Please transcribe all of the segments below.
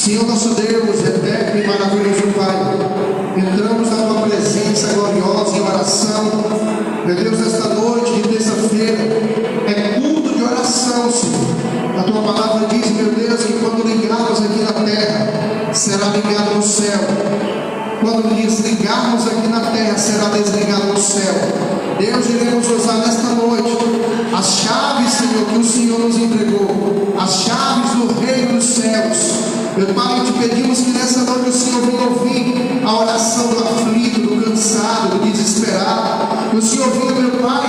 Senhor nosso Deus, eterno e maravilhoso Pai, entramos na Tua presença gloriosa em oração. Meu Deus, esta noite de terça-feira é culto de oração, Senhor. A Tua palavra diz, meu Deus, que quando ligarmos aqui na terra, será ligado no céu. Quando desligarmos aqui na terra, será desligado no céu. Deus, iremos usar nesta noite as chaves, Senhor, que o Senhor nos entregou, as chaves do reino dos céus. Meu Pai, te pedimos que nessa noite o Senhor venha ouvir a oração do aflito, do cansado, do desesperado. Que o Senhor venha, meu Pai,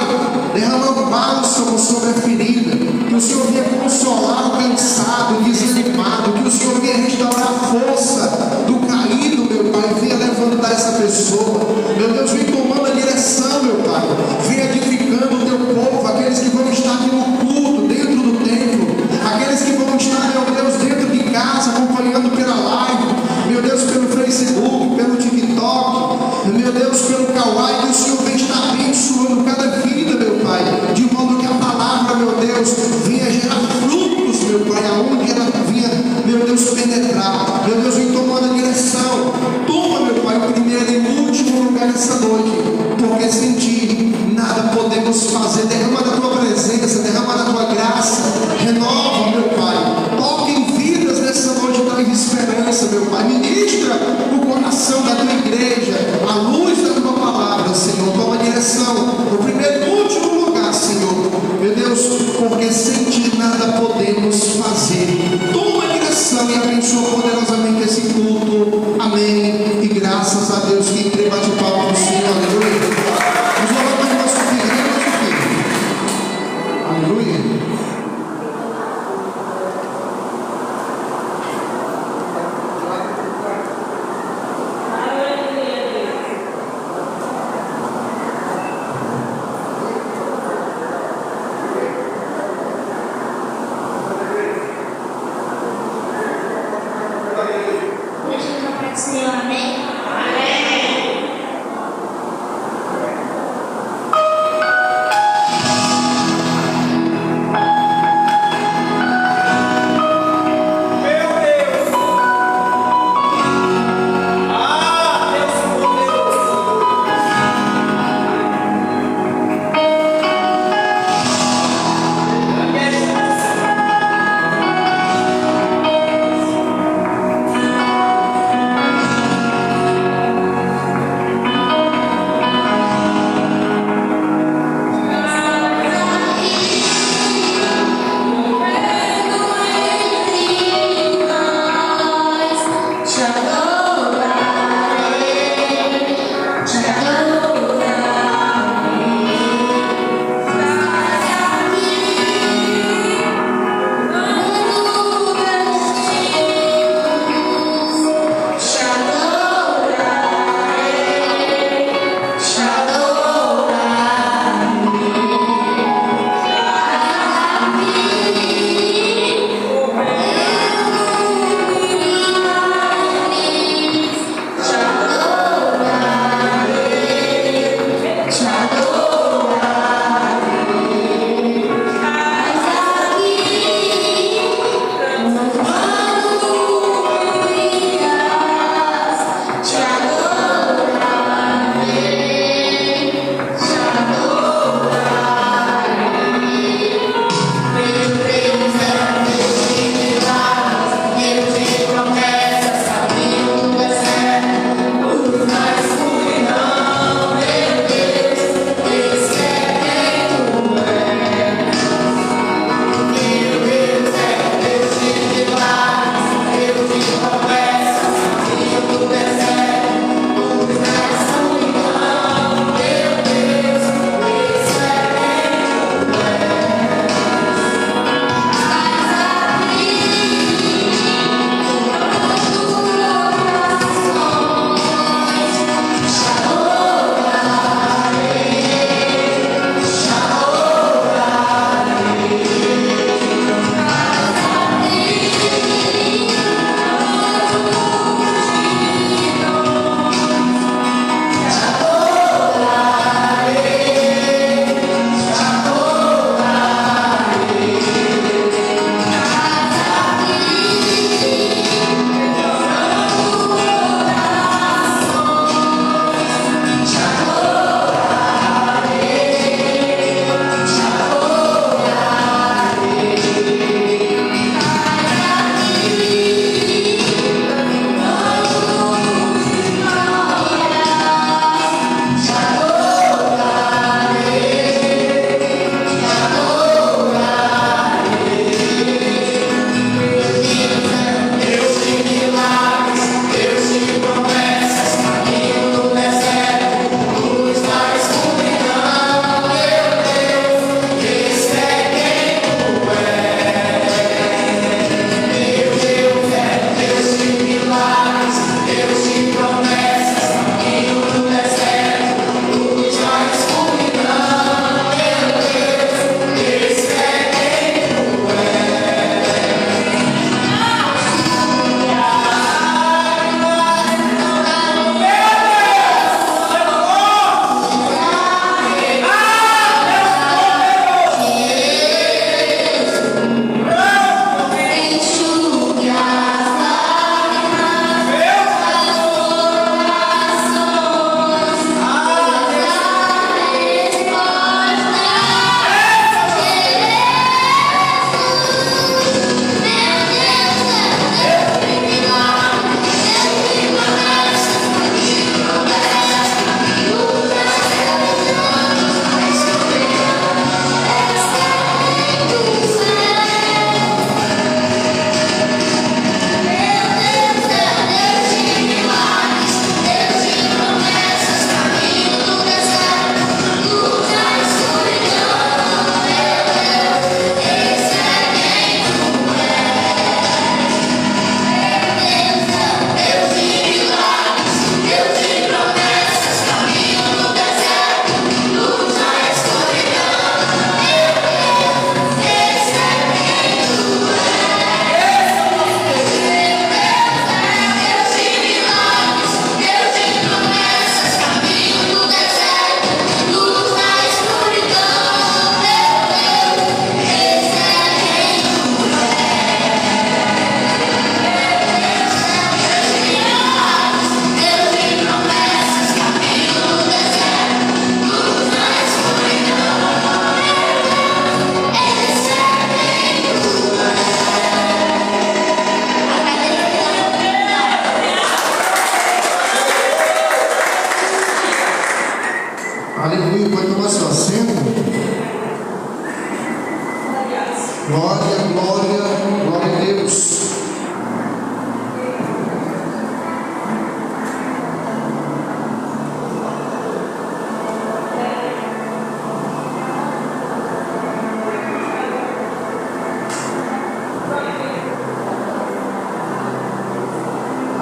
derramando bálsamo sobre a ferida. Que o Senhor venha consolar o cansado, o desanimado. Que o Senhor venha restaurar a força do caído, meu Pai. Venha levantar essa pessoa. Meu Deus, vem tomando a direção, meu Pai. Venha edificando o teu povo, aqueles que vão estar aqui no culto, dentro do templo. Aqueles que vão estar, meu Deus, dentro de casa, acompanhando pela live, meu Deus, pelo Facebook, pelo TikTok, meu Deus, pelo Kawaii, que o Senhor vem estar abençoando cada vida, meu Pai, de modo que a palavra, meu Deus, venha gerar frutos, meu Pai, aonde ela vinha, meu Deus, penetrar. Meu Deus, vem tomando a direção. Toma, meu Pai, o primeiro e o último lugar nessa noite, porque sem ti nada podemos fazer. Derrama da tua presença, derrama da tua graça, renova, meu Pai. Toque em vidas nessa noite, traz esperança, meu Pai. Ministra o coração da tua igreja, a luz da tua palavra, Senhor. Toma direção no primeiro e último lugar, Senhor. Meu Deus, porque sem ti nada podemos fazer. Toma direção e abençoa poderosamente esse culto. Amém. E graças a Deus, que crê, bate palma pro Senhor. Aleluia. Vamos louvar para o nosso filho. Aleluia. Senhor, amém? Amém.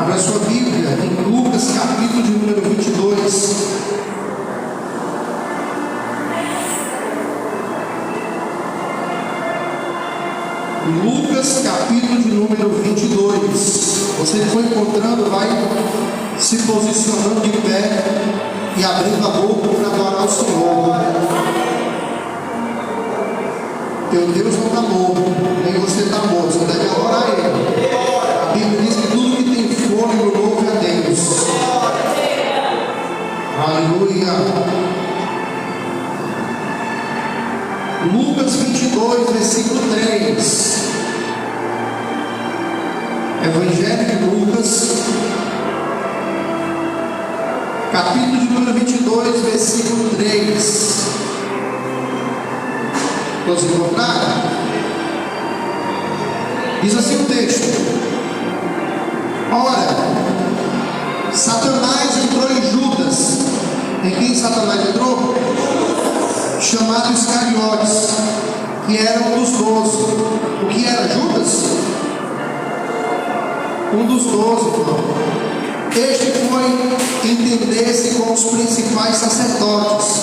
Abra sua Bíblia em Lucas, capítulo de número 22. Lucas, capítulo de número 22. Você que foi encontrando, vai se posicionando de pé e abrindo a boca para adorar o Senhor. Teu Deus não está morto, nem você está morto, você deve adorar Ele. A Bíblia diz que tudo que tem fôlego louve a Deus. Aleluia. Lucas 22, versículo 3. Evangelho de Lucas, capítulo de número 22, versículo 3. Todos encontraram? Diz assim o texto: ora, Satanás entrou em Judas. Em quem Satanás entrou? Chamado Iscariotes, que era um dos 12. O que era Judas? Um dos 12, irmão. Este foi entender-se com os principais sacerdotes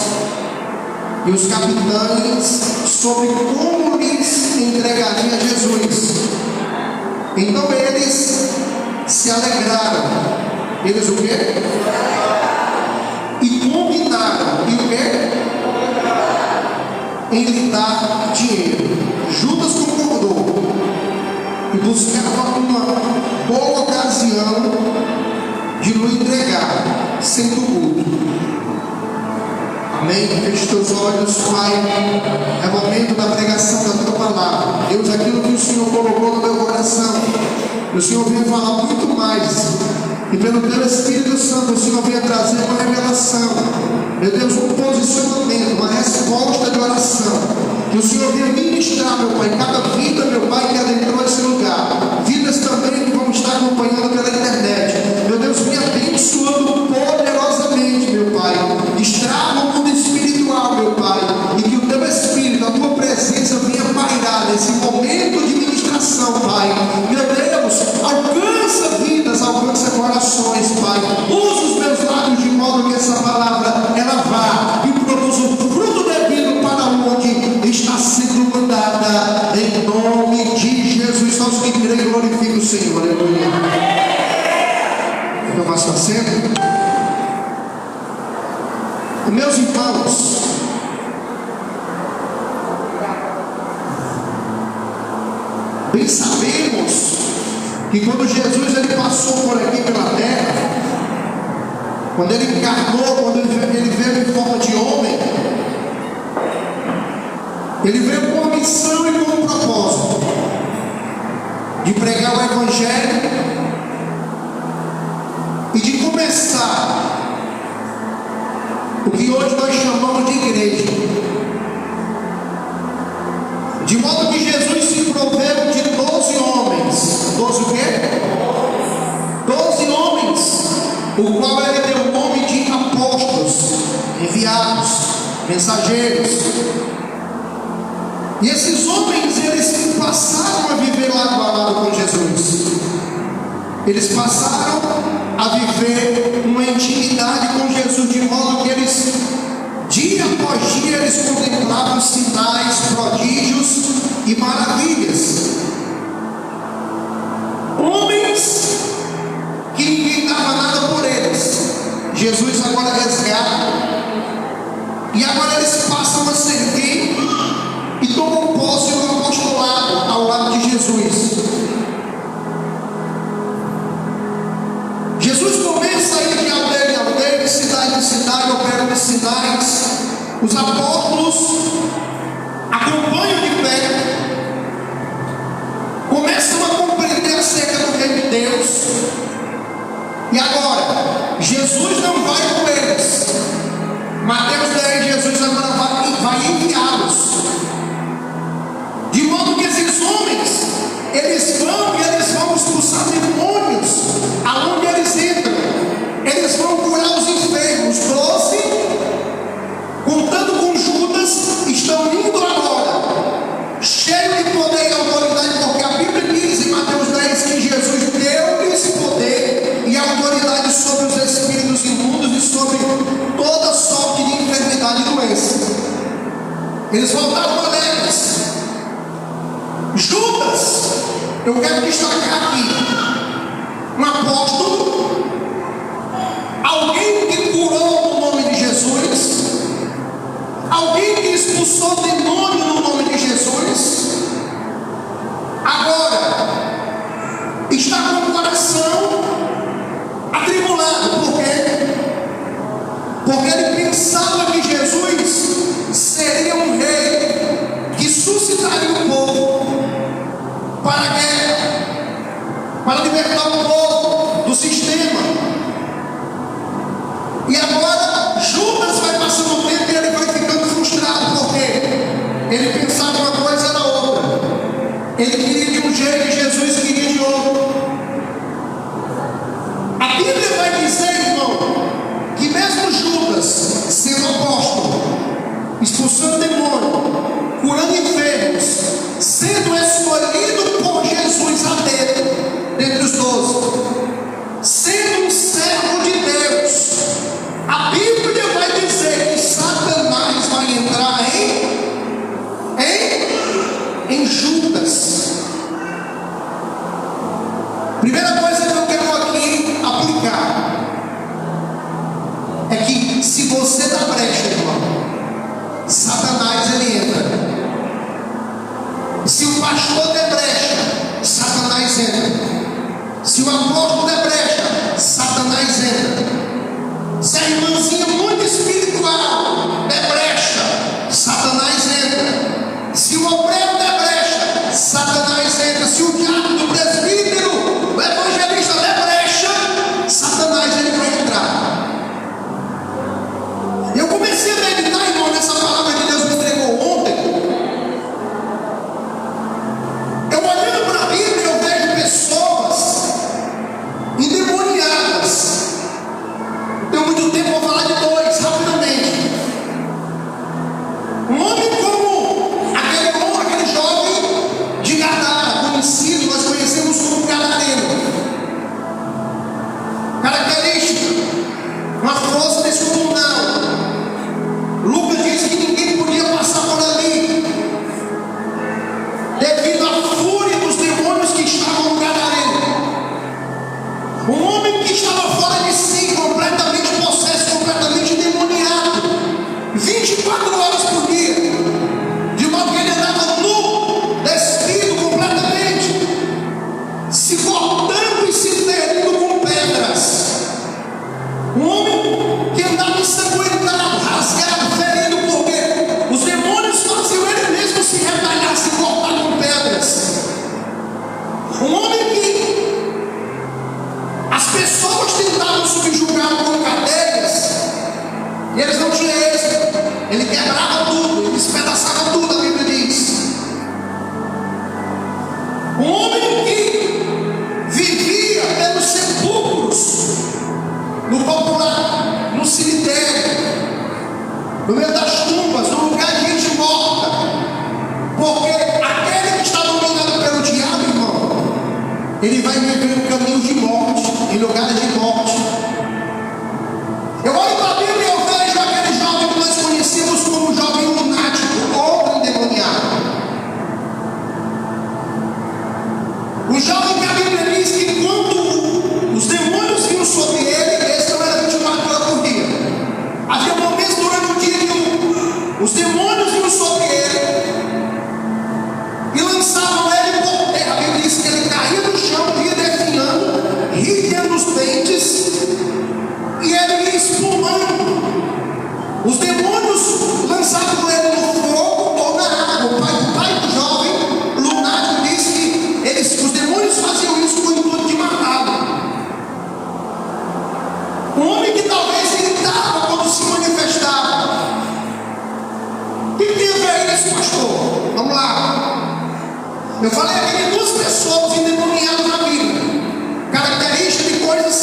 e os capitães sobre como lhes entregaria a Jesus. Então eles se alegraram. Eles o quê? E combinaram. E o quê? Em lhe dar dinheiro. Judas concordou e buscava uma boa ocasião de lhe entregar, sem tumulto. Amém? Feche teus olhos, Pai. É momento da pregação da tua palavra. Deus, aquilo que o Senhor colocou no meu coração, o Senhor veio falar muito mais. E pelo teu Espírito Santo, o Senhor veio trazer uma revelação. Meu Deus, um posicionamento, uma resposta de oração. Que o Senhor venha ministrar, meu Pai, cada vida, meu Pai, que adentrou esse lugar. Vidas também que vão estar acompanhando pela internet. Meu Deus, venha abençoando poderosamente, meu Pai. Estrava o mundo espiritual, meu Pai. E que o teu Espírito, a tua presença venha pairar nesse momento de ministração, Pai. Meu Deus, alcança vidas, alcança corações, Pai. Usa os meus lábios de modo que essa palavra ela vá e produza o fruto devido para onde está sendo mandada, em nome de Jesus. Só os que creem glorificam o Senhor. Aleluia. Então, mais assento. Meus irmãos, bem sabemos que quando Jesus ele passou por aqui pela terra, quando ele encarnou, quando ele veio em forma de homem, ele veio com uma missão e com um propósito de pregar o Evangelho e de começar o que hoje nós chamamos de igreja. De modo que Jesus se proveu de 12 homens. 12 o quê? 12 homens, o qual ele deu o nome de apóstolos, enviados, mensageiros. E esses homens, eles passaram a viver lado a lado com Jesus. Eles passaram a viver uma intimidade com Jesus, de modo que eles, dia após dia, eles contemplavam sinais, prodígios e maravilhas. Homens que ninguém dava nada por eles, Jesus agora resgata, e agora eles passam a servir e tomam posse do apostolado ao lado de Jesus. Jesus começa a ir de aldeia em aldeia, de cidade em cidade, operando sinais. Os apóstolos acompanham de perto, começam a compreender acerca do reino de Deus. E agora, Jesus não vai com eles. Mateus 10, Jesus agora vai enviá-los. De modo que esses homens, eles vão e eles vão expulsar demônios aonde eles entram. Eles vão curar os enfermos. 12, contando com Judas, estão indo agora, cheio de poder e autoridade, porque a Bíblia diz em Mateus 10 que Jesus deu-lhes poder Eles voltaram alegres. Judas, eu quero destacar aqui, um apóstolo, alguém que curou no nome de Jesus, alguém que expulsou demônio no nome de Jesus, agora está com o coração atribulado. Por quê? Porque ele pensava que Jesus seria um rei que suscitaria o povo para a guerra, para libertar o povo do sistema. E agora Judas vai passando o tempo e ele vai ficando frustrado, porque ele pensava uma coisa, era outra. Ele queria de um jeito e Jesus queria de outro. A Bíblia vai dizer, irmão, que mesmo Judas, sendo apóstolo, expulsando demônio, curando enfermos, sendo escolhido por Jesus a dedo, dentre os 12, sendo um servo de Deus, a Bíblia vai dizer que Satanás vai entrar em Judas. Primeira coisa que eu quero aqui aplicar é que se você dá brecha, irmão, Satanás ele entra. Se o pastor der brecha, Satanás entra. Se o apóstolo der brecha, Satanás entra. Se a irmãzinha muito espiritual der brecha, Satanás entra. Se o obreiro der brecha, Satanás entra. Se o diácono do presbítero, o evangelista der brecha, Satanás ele vai entrar. Eu comecei a meditar, irmão, nessa palavra que Deus me entregou ontem. Eu olhando para a Bíblia, eu vejo pessoas endemoniadas. Tenho muito tempo, vou falar de dois, rapidamente. Um homem como aquele jovem de Gadara, conhecido, nós conhecemos como gadareno. Característica, uma força descomunal. Lucas diz que ninguém podia passar por ali, devido à fúria dos demônios que estavam no gadareno. Um homem que estava fora de si, completamente possesso, completamente endemoniado, 24 horas por dia, de modo que ele andava nu, despido completamente, se cortando e se ferindo com pedras. Um homem que andava ensanguentado, rasgado, ferido, porque os demônios faziam ele mesmo se retalhar, se cortar com pedras. Um homem que as pessoas tentavam subjugar com cadeias e eles não tinham êxito. Ele quebrava tudo, ele despedaçava tudo, a Bíblia diz. Um homem que vivia pelos sepulcros, no popular, no cemitério, no meio das tumbas, no lugar de gente morta, porque aquele que está dominado pelo diabo, irmão, ele vai viver em caminhos de morte, em lugares de morte. Eu olho para a Bíblia e eu vejo aquele jovem que nós conhecemos como jovem lunático ou endemoniado. O jovem que a Bíblia diz que quando os demônios vinham sobre ele, esse não era 24 horas por dia. Havia momentos durante o dia que os demônios vinham sobre ele e lançavam ele por terra. A Bíblia diz que ele caía no chão, ia definhando, ria nos dentes, e ele ia espumando. Os demônios lançavam ele no fogo ou na água. O pai do jovem lunático disse que os demônios faziam isso com o intuito de matá-lo. Um homem que talvez gritava quando se manifestava. O que tem a ver isso, pastor? Vamos lá. Eu falei aqui de duas pessoas endemoniadas na Bíblia, característica de coisas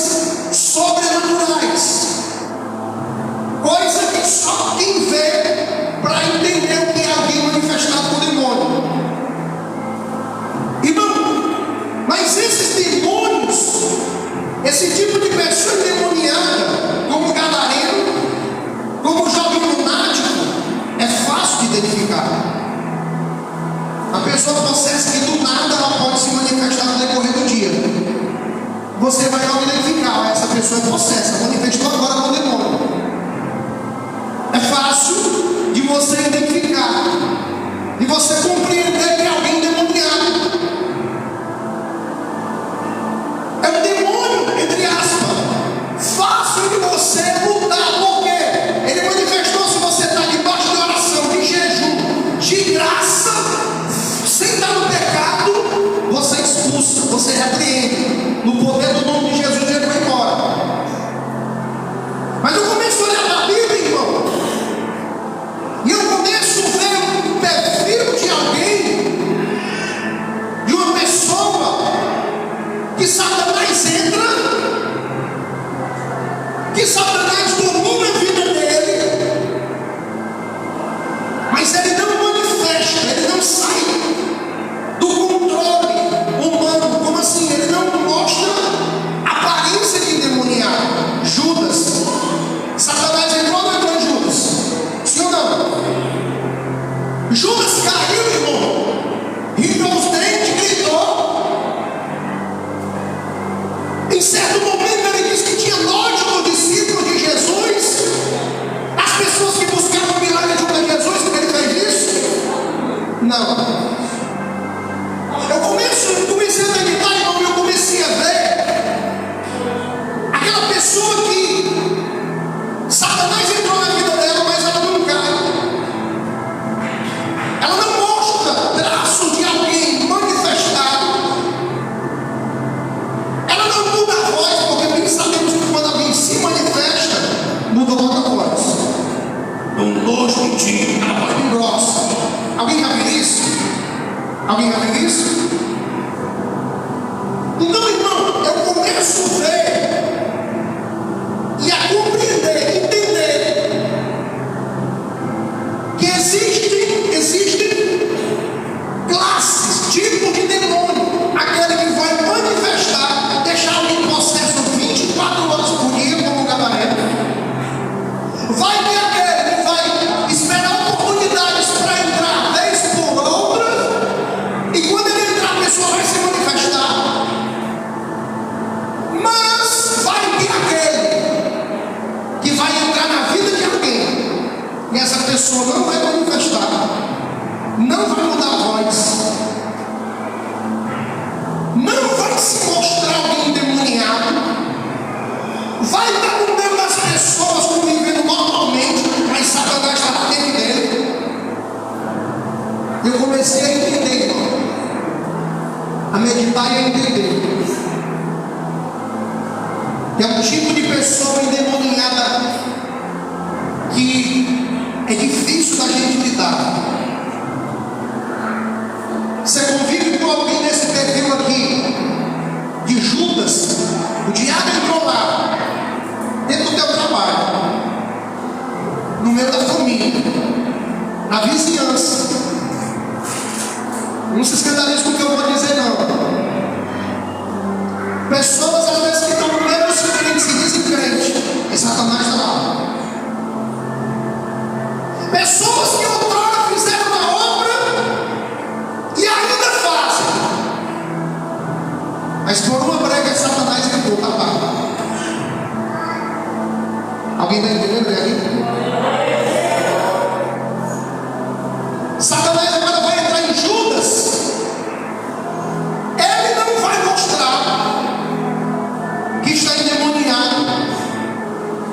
sobrenaturais, coisa que só quem vê para entender o que é alguém manifestado por demônio. Irmão, mas esses demônios, esse tipo de pessoa endemoniada, como gadareno, como jovem lunático, é fácil de identificar. você vai logo identificar: essa pessoa é possessa, manifestou agora com o demônio. É fácil de você identificar, de você compreender que é alguém demoniado. É um demônio, entre aspas, fácil de você lutar, porque ele manifestou. Se você está debaixo de oração, de jejum, de graça, sem estar no pecado, você expulsa, você repreende. No poder do nome de Jesus, ele vai embora. Mas eu começo a olhar para a Bíblia, irmão, e eu começo a ver um perfil de alguém, de uma pessoa, que Satanás entra, que Satanás domina a vida dele, mas ele não manifesta, ele não sai do controle humano. Como assim? Ele não mostra aparência de endemoniado. Judas, Satanás entrou ou não entrou em Judas? Sim ou não? Judas caiu, irmão, rindo os dentes, gritou. Em certo momento ele disse que tinha nojo dos discípulos de Jesus, as pessoas que buscavam milagre junto a Jesus, porque ele fez isso? Não. Comecei a meditar, irmão, e eu comecei a ver aquela pessoa que Satanás entrou na vida dela, mas ela não cai. Ela não mostra traços de alguém manifestado. Ela não muda a voz, porque bem sabemos que quando alguém se manifesta, muda logo a voz. Um nojo de ti, a voz bem grossa. Alguém já viu isso? Alguém já viu isso? Então, irmão, eu começo a ver e a compreender, entender que existem classes, tipos de demônio. Aquele que vai manifestar, deixar alguém possesso 24 horas por dia, como um gabarito. Vai ter aquele que vai esperar oportunidades para entrar vez por outra, e quando ele entrar, a pessoa vai se manifestar. Mas vai ter aquele que vai entrar na vida de alguém, e essa pessoa não vai manifestar, não vai mudar a voz, não vai se mostrar alguém endemoniado, vai estar no meio das pessoas convivendo normalmente, mas Satanás está lá dentro dele. Eu comecei a entender, irmão, a meditar e a entender que é um tipo de pessoa endemoniada que é difícil da gente lidar. Você convive com alguém nesse perfil aqui, de Judas, o diabo entrou lá, dentro do teu trabalho, no meio da família, na vizinhança. Não se escandalize com o que eu vou dizer, não. Pessoas às vezes que estão no meio dos crentes, se dizem crentes, e Satanás está lá. Pessoas que outrora fizeram uma obra e ainda fazem, mas por uma brega Satanás entrou, tá lá. Alguém está entendendo aí? Satanás agora vai entrar em Judas. Ele não vai mostrar que está endemoniado,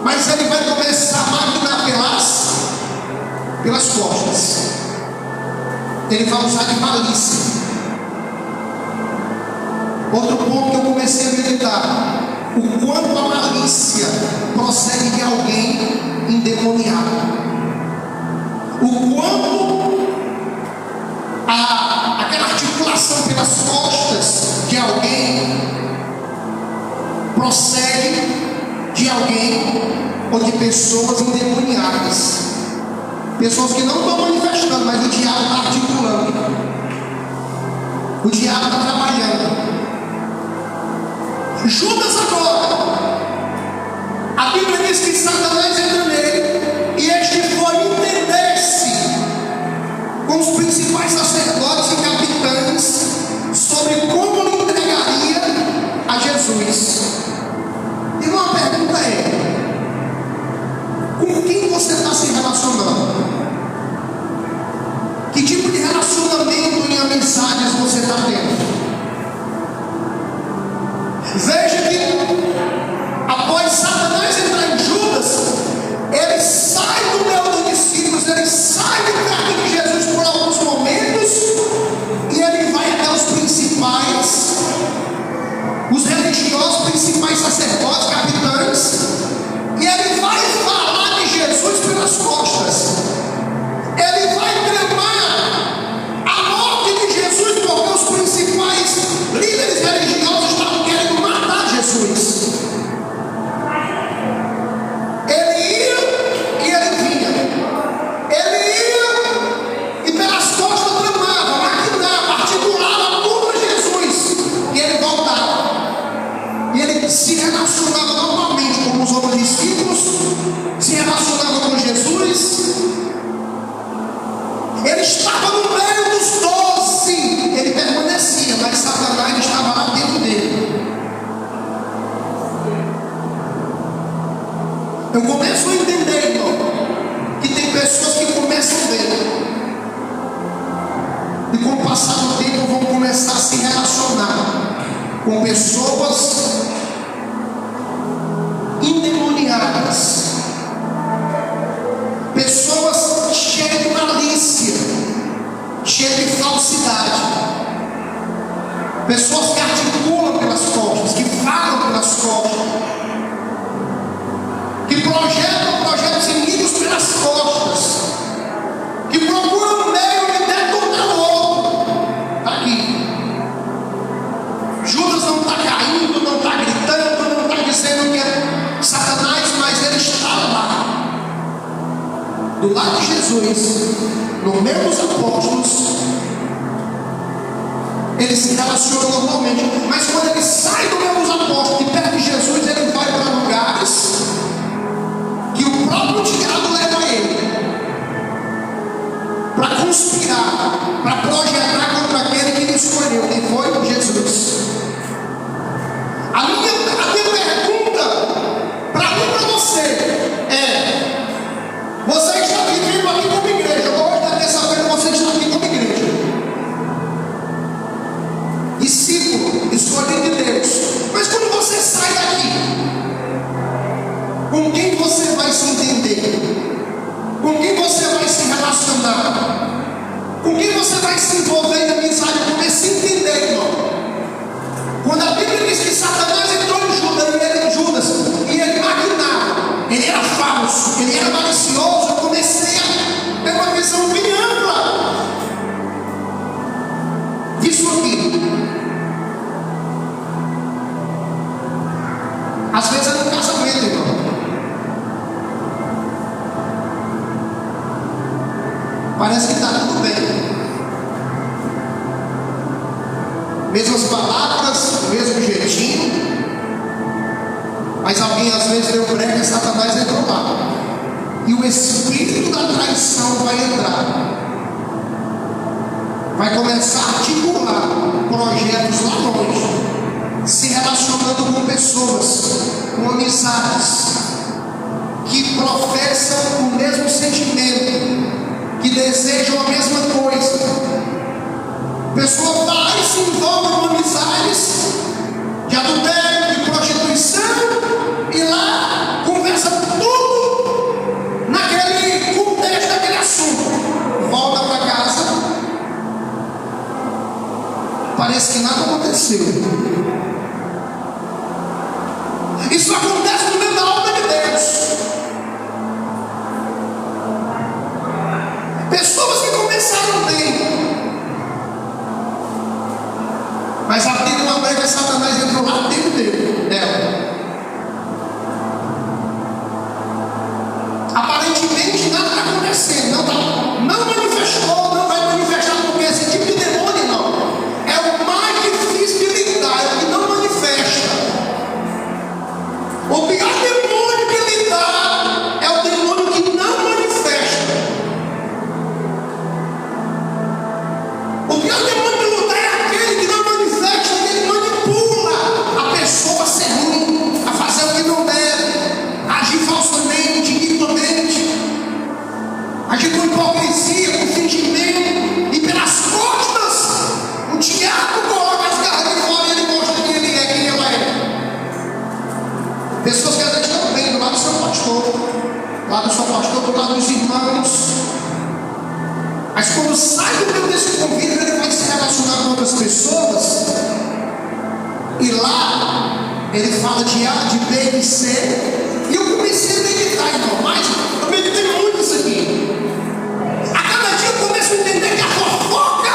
mas ele vai começar a maquinar pelas costas. Ele vai usar de malícia. Outro ponto que eu comecei a meditar: o quanto a malícia procede de alguém endemoniado, o quanto aquela articulação pelas costas de alguém procede de alguém ou de pessoas endemoniadas, pessoas que não estão manifestando, mas o diabo está articulando, o diabo está trabalhando. Judas agora, a Bíblia diz que Satanás entra nele, e este foi entender-se com os principais sacerdotes e capitães sobre como lhe entregaria a Jesus. Jesus. Ele ia e ele vinha. Ele ia e pelas costas tramava, maquinava, articulava contra Jesus. E ele voltava. E ele se relacionava normalmente com os outros discípulos, se relacionava com Jesus. Ele estava no meio dos 12. Ele permanecia, mas Satanás estava lá dentro dele. Eu começo a entender, irmão, que tem pessoas que começam bem e com o passar do tempo vão começar a se relacionar com pessoas endemoniadas, pessoas cheias de malícia, cheias de falsidade, pessoas que articulam pelas costas, que falam pelas costas, que projetam projetos inimigos pelas costas, que procuram meio de detonar o outro. Está aqui. Judas não está caindo, não está gritando, não está dizendo que é Satanás, mas ele está lá, do lado de Jesus, no meio dos apóstolos. Ele se relaciona normalmente, mas quando ele sai do meio dos apóstolos e perto de Jesus, ele vai para lugares que o próprio diabo leva ele para conspirar, para projetar contra aquele que ele escolheu, que foi Jesus. A minha pergunta para mim e para você é: você está vivendo aqui como igreja? Hoje, na terça-feira, você está aqui como igreja, discípulo, escolhido de Deus. Mas quando você sai daqui, com quem você vai se entender? Com quem você vai se relacionar? Com quem você vai se envolver em amizade? Comece a entender, irmão. Quando a Bíblia diz que Satanás entrou em Judas e ele maquinava, ele era falso, ele era malicioso, eu comecei a ter uma visão bem ampla disso aqui. Às vezes é no casamento, irmão. Parece que está tudo bem. Mesmas palavras, mesmo jeitinho. Mas alguém às vezes deu brecha e Satanás entrou lá. E o espírito da traição vai entrar. Vai começar a articular projetos lá longe, se relacionando com pessoas, com amizades, que professam o mesmo sentimento, que desejam a mesma coisa. A pessoa vai e se envolve com amizades de adultério, de prostituição, e lá conversa tudo naquele contexto, daquele assunto. Volta para casa, parece que nada aconteceu. Isso acontece no meio da obra de Deus. Pessoas que começaram bem, mas abriram uma brecha, Satanás entrou lá dentro dela. Aparentemente nada está acontecendo, não manifestou, não vai manifestar, porque esse tipo de demônio não é o mais difícil de lidar, é o que não manifesta. O pior demônio de lidar é o demônio que não manifesta. O pior demônio de lutar é aquele que não manifesta, ele manipula a pessoa a ser ruim, a fazer o que não deve, a agir falsamente, iniquamente, agir com hipocrisia, com fingimento, e pelas costas o diabo coloca as garras de fora e ele mostra quem ele é, quem ela é. Pessoas que às vezes estão bem do lado do seu pastor, do lado do seu pastor, do lado dos irmãos, mas quando sai do meio desse convívio, ele vai se relacionar com outras pessoas, e lá ele fala de A, de B, de C, e eu comecei a meditar, irmão, mas eu meditei muito isso aqui. A cada dia eu começo a entender que a fofoca,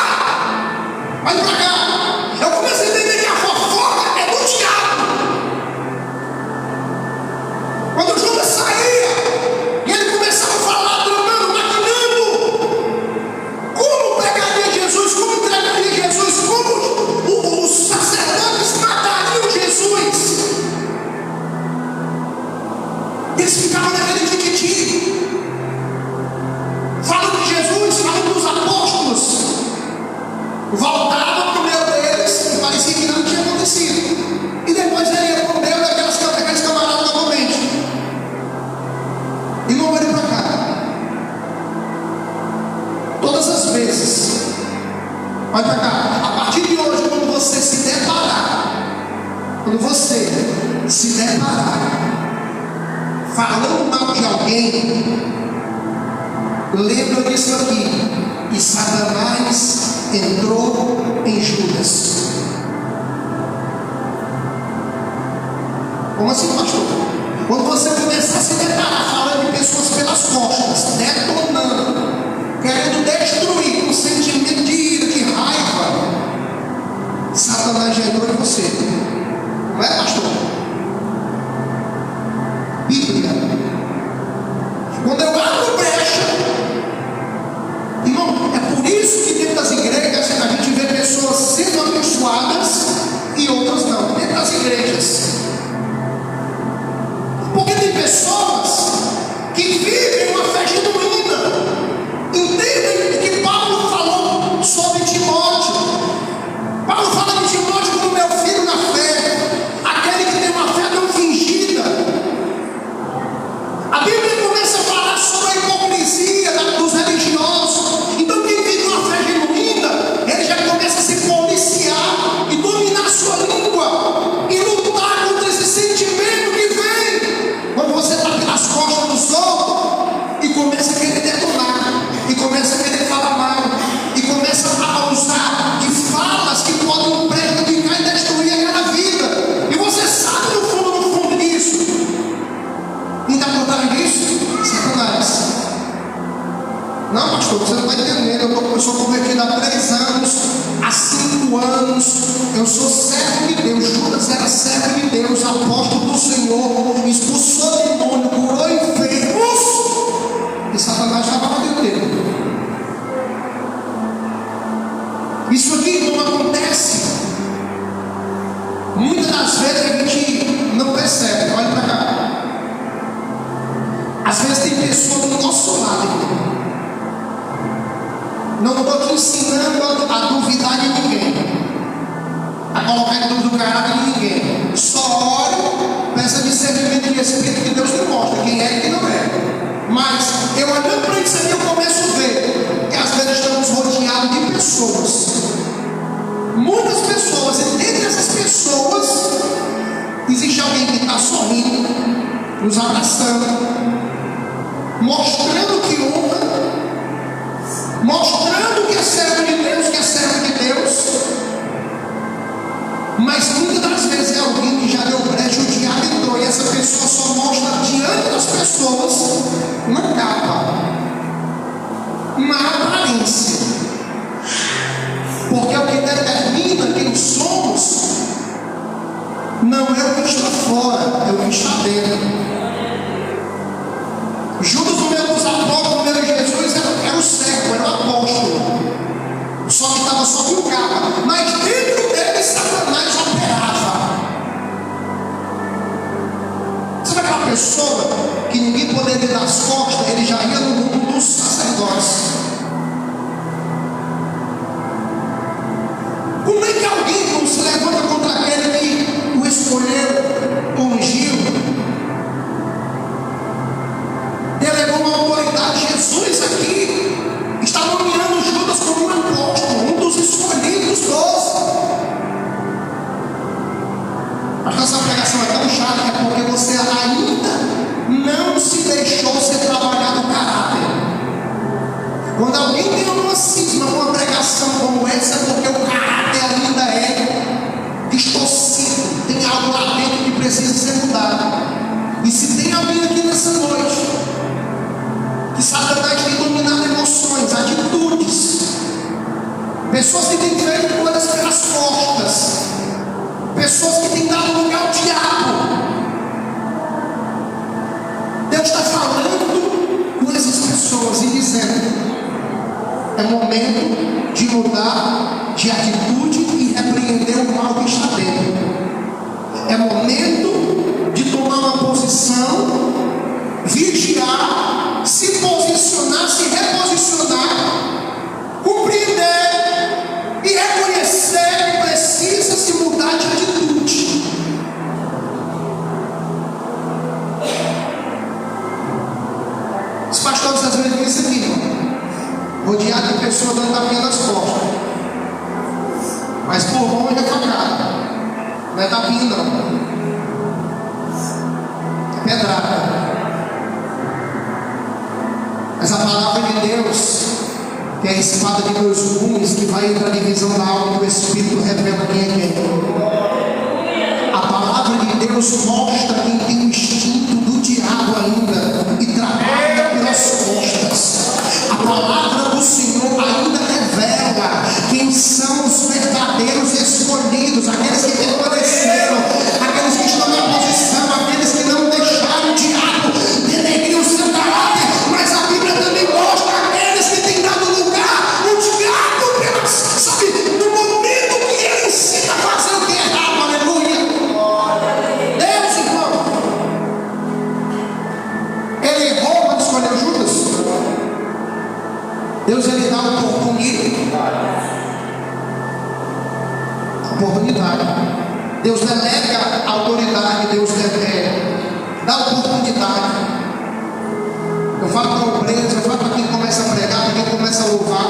olha pra cá, eu começo a entender que a fofoca é do diabo. eles ficavam naquele tititi, falando de Jesus, falando dos apóstolos, voltavam para o meio deles e parecia que nada tinha acontecido, e depois ele ia para o meio daqueles camaradas novamente. E não olhe para cá. Todas as vezes, olha para cá, a partir de hoje, quando você se deparar falando mal de alguém, lembra disso aqui: e Satanás entrou em Judas. Como assim, pastor? Quando você começar a se deparar falando de pessoas pelas costas, detonando, querendo destruir, com sentimento de ira, de raiva, Satanás já entrou em você. Não é, pastor? Bíblia. Quando eu abro brecha, irmão, é por isso que dentro das igrejas a gente vê pessoas sendo abençoadas e outras não. Dentro das igrejas. Porque tem pessoas que vivem uma fé genuína. Entendem que Paulo falou sobre Timóteo. Paulo fala de Timóteo como meu filho na fé, aquele que tem uma fé não fingida. A Bíblia começa a falar sobre a hipocrisia dos religiosos. Então quem vive uma fé genuína, ele já começa a se policiar e dominar sua língua e lutar contra esse sentimento que vem quando você está pelas costas dos outros e começa a querer detonar, e começa a querer falar mal, e começa a usar de falas que podem prejudicar e destruir aquela vida. E você sabe no fundo disso. E está por trás disso? Satanás. Não, pastor, você não está entendendo. Eu sou convertido há 3 anos, há 5 anos. Eu sou servo de Deus. Judas era servo de Deus, apóstolo do Senhor, expulsou demônio, curou enfermos. E Satanás estava lá dentro dele. Isso aqui não acontece. Muitas das vezes a gente não percebe. Olha para cá. Às vezes tem pessoas do nosso lado. Não estou te ensinando a duvidar de ninguém, a colocar em dúvida o caráter de ninguém. Só ore, peça discernimento de espírito, que Deus te mostra quem é e quem não é. Mas eu olhando para isso aqui, eu começo a ver que às vezes estamos rodeados de pessoas, muitas pessoas, e dentre essas pessoas existe alguém que está sorrindo, nos abraçando, mostrando que honra, mostrando que é servo de Deus, que é servo de Deus, mas muitas das vezes é alguém que já deu brecha, o diabo entrou, e essa pessoa só mostra diante das pessoas uma capa, uma aparência, porque o que determina quem somos não é o que está fora, é o que está dentro. Judas, no meio dos apóstolos, no meio de Jesus, era o servo, era o apóstolo, só que estava só com o capa, mas dentro dele Satanás operava. Sabe aquela pessoa que ninguém poderia dar as costas, ele já ia no mundo dos sacerdotes? Como é que alguém não se levanta contra aquele que o escolheu, o ungiu, delegou uma autoridade? Jesus aqui está nomeando Judas como um apóstolo, um dos escolhidos 12. Acho que essa pregação é tão chata, é porque você ainda não se deixou ser trabalhado o caráter. pessoa dando tapinha nas costas. Mas por mão é facada. Não é tapinha não. É pedrada. Mas a palavra de Deus, que é a espada de dois gumes, que vai entrar na divisão da alma e do Espírito, revela quem é quem. A palavra de Deus mostra quem tem o instinto do diabo ainda e trabalha pelas costas. A palavra do Senhor ainda revela quem são os verdadeiros escolhidos, aqueles que permaneceram, aqueles que estão na posição, aqueles que não deixaram o diabo denegrir o seu caráter. Mas a Bíblia também mostra aqueles que têm dado lugar o diabo pelas, sabe, no momento que ele ensina a fazer o que é errado. Aleluia. Deus, irmão, ele errou quando escolheu Judas. Deus, ele dá oportunidade. Deus delega a autoridade. Deus dá oportunidade. Eu falo para obreiros, eu falo para quem começa a pregar, para quem começa a louvar.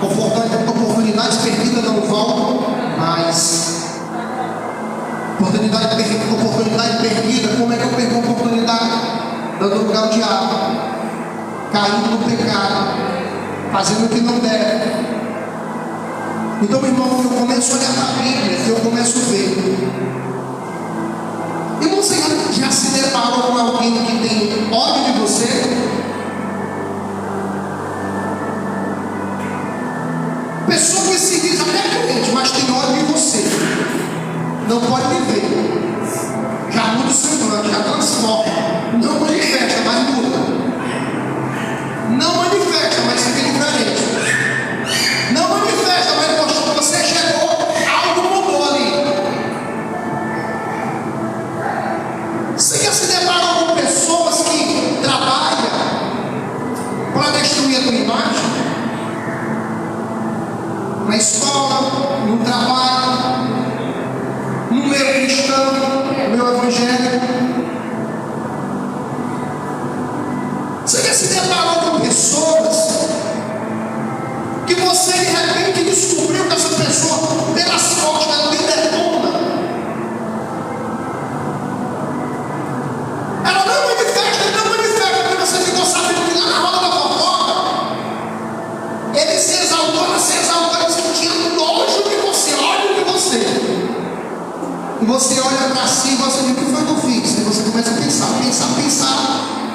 Oportunidades perdidas não voltam mais. Oportunidade perdida. Como é que eu perco a oportunidade? Dando lugar ao diabo, caindo no pecado, fazendo o que não deve. Então, meu irmão, eu começo a olhar para a Bíblia, eu começo a ver. E você já se deparou com alguém que tem ódio de você? Pessoa que se diz até crente, mas tem ódio de você. Não pode viver. Já muda o semblante, já transforma. Não manifesta, mas muda. Não manifesta, mas fica diferente. Não manifesta, mas você chegou, algo mudou ali. Você já se deparou com pessoas que trabalham para destruir a tua imagem? Na escola, no trabalho, no meio cristão, no meio evangélico. Você já se deparou com pessoas que você de repente descobriu que essa pessoa pelas costas lhe detona? Ela não manifesta, porque você ficou sabendo que lá na roda da fofoca ele se exaltou, ela se exaltou, ele sentia nojo de você, ódio de você. E você olha para si e você diz: o que foi que eu fiz? E você começa a pensar,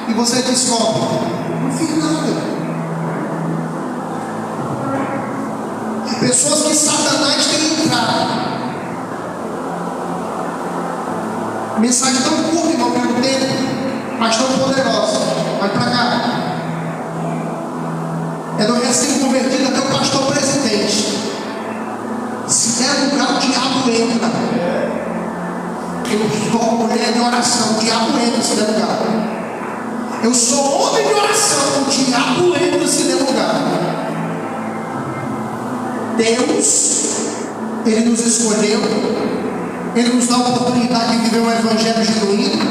e você descobre: não fiz nada. Pessoas que Satanás tem entrado. Mensagem tão curta, irmão, pelo tempo, mas tão poderosa. Vai para cá. É do recém-convertido até o pastor presidente. Se der lugar, o diabo entra. Eu sou mulher de oração, o diabo entra se der lugar. Eu sou homem de oração, o diabo entra se der lugar. Deus, ele nos escolheu, ele nos dá a oportunidade de viver um evangelho genuíno,